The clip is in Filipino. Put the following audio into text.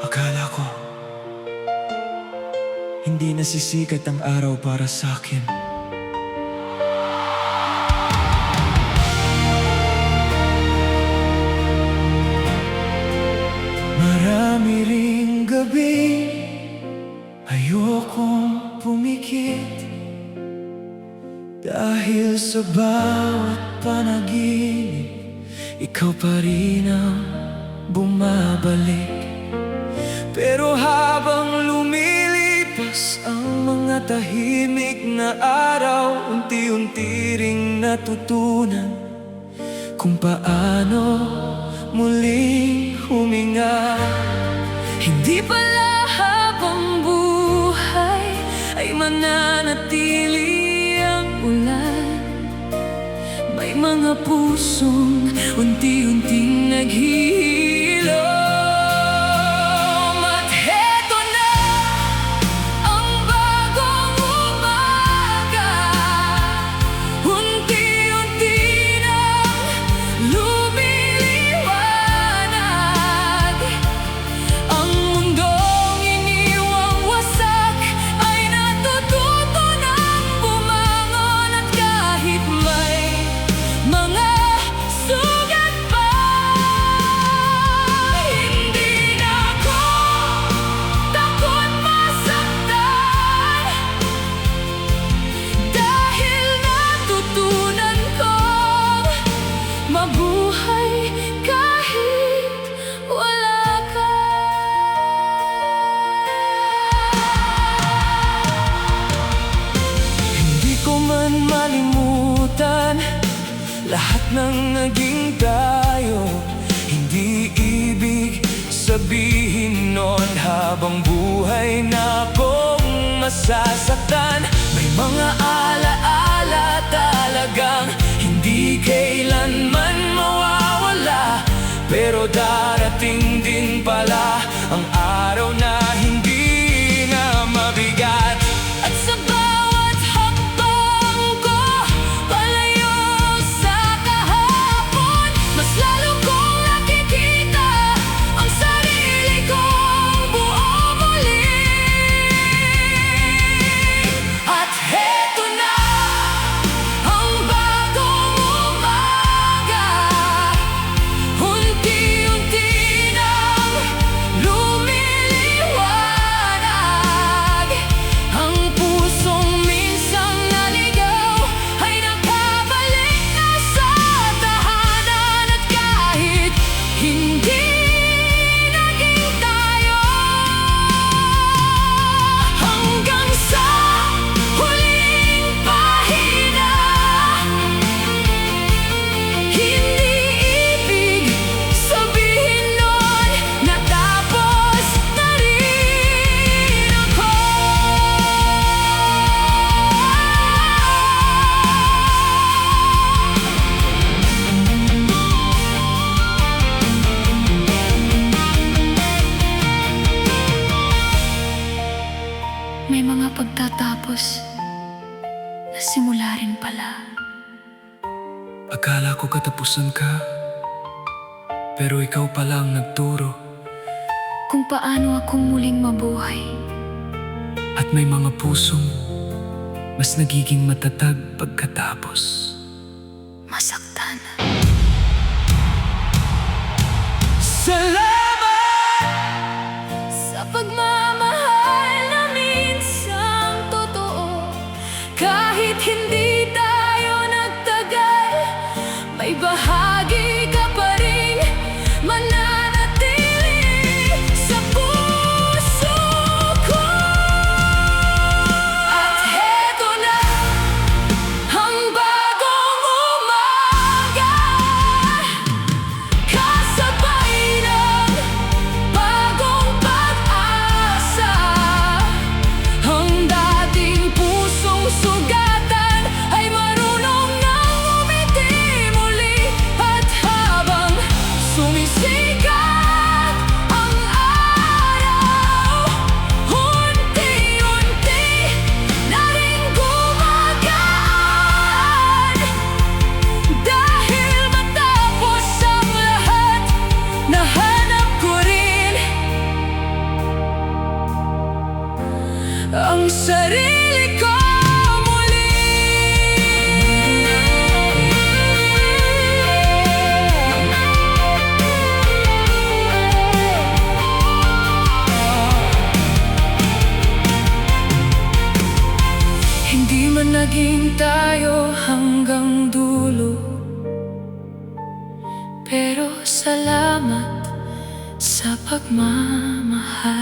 Akala ko hindi nasisikat ang araw para sa'kin. Marami ring gabi ayokong pumikit, dahil sa bawat panaginip ikaw pa rin ang bumabalik. Pero habang lumilipas ang mga tahimik na araw, unti-unti ring natutunan kung paano muling huminga. Hindi pala habang buhay ay mananatili ang ulan. May mga pusong unti-unting naghihilom. At heto na ang bagong umaga, unti-unti nang lumiliwanag. Ang mundong iniwang wasak ay natututo ng bumangon. At kahit may mga sugat pa, hindi na ako takot masaktan, dahil natutunan kong mabuhay kahit wala ka. Hindi ko man malimutan lahat ng naging tayo. Hindi ibig sabihin nun habang buhay na akong masasaktan. May mga alaala talagang hindi kailanman mawawala, pero darating din pala ang araw na hindi na mabigat. At sa bawat hakbang ko palayo sa kahapon, mas lalo kong nakikita ang sarili kong buo muli. At heto na ang bagong umaga, unti-unti nang lumiliwanag. Ang pusong minsang naligaw ay nakabalik na sa tahanan. At kahit hindi naging tayo, hanggang sa huling pahina, hindi ibig sabihin nun na tapos na rin ako. May mga pagtatapos na simula rin pala. Akala ko katapusan ka, pero ikaw pala ang nagturo. Kung paano akong muling mabuhay. At may mga pusong mas nagiging matatag pagkatapos Masaktan. salamat Sa pagmamahal na minsang totoo, kahit hindi tayo nagtagal, may bahagi ka pa rin mananatili sa puso ko. At heto na ang bagong umaga, naging tayo hanggang dulo. Pero salamat sa pagmamahal.